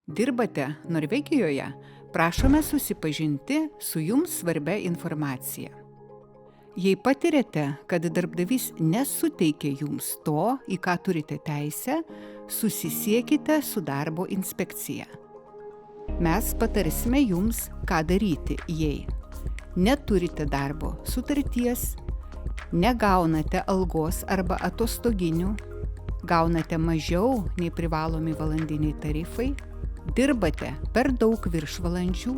Dirbate Norvegijoje? Prašome susipažinti su jums svarbia informacija. Jei patiriate, kad darbdavys nesuteikia jums to, į ką turite teisę, susisiekite su darbo inspekcija. Mes patarsime jums, ką daryti, jei neturite darbo sutarties, negaunate algos arba atostoginių, gaunate mažiau nei privalomi valandiniai tarifai, dirbate per daug viršvalandžių,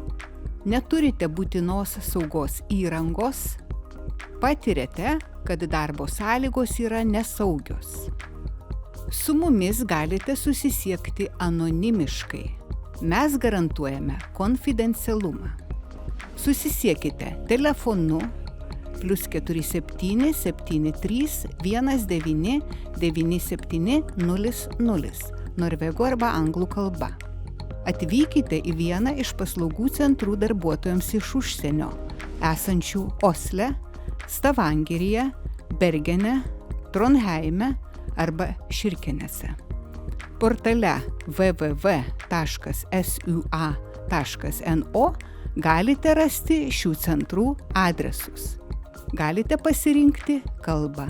neturite būtinos saugos įrangos, patiriate, kad darbo sąlygos yra nesaugios. Su mumis galite susisiekti anonimiškai. Mes garantuojame konfidencialumą. Susisiekite telefonu +47 73 19 97 00 norvegų arba anglų kalba. Atvykite į vieną iš paslaugų centrų darbuotojams iš užsienio, esančių Osle, Stavangeryje, Bergene, Trondheime arba Širkenėse. Portale www.sua.no galite rasti šių centrų adresus. Galite pasirinkti kalbą.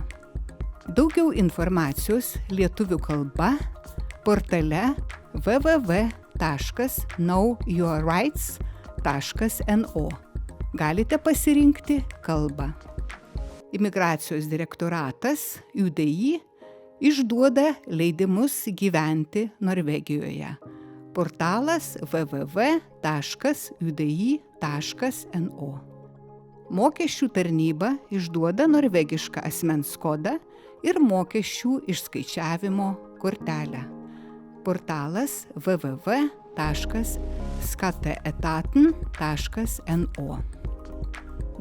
Daugiau informacijos lietuvių kalba portale www.knowyourrights.no. Galite pasirinkti kalbą. Imigracijos direktoratas UDI išduoda leidimus gyventi Norvegijoje. Portalas www.udi.no. Mokesčių tarnyba išduoda norvegišką asmens kodą ir mokesčių išskaičiavimo kortelę. Portalas www.skatteetaten.no.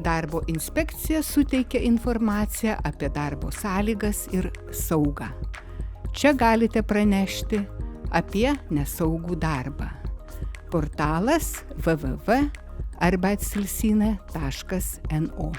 Darbo inspekcija suteikia informaciją apie darbo sąlygas ir saugą. Čia galite pranešti apie nesaugų darbą. Portalas www.arbeidstilsynet.no.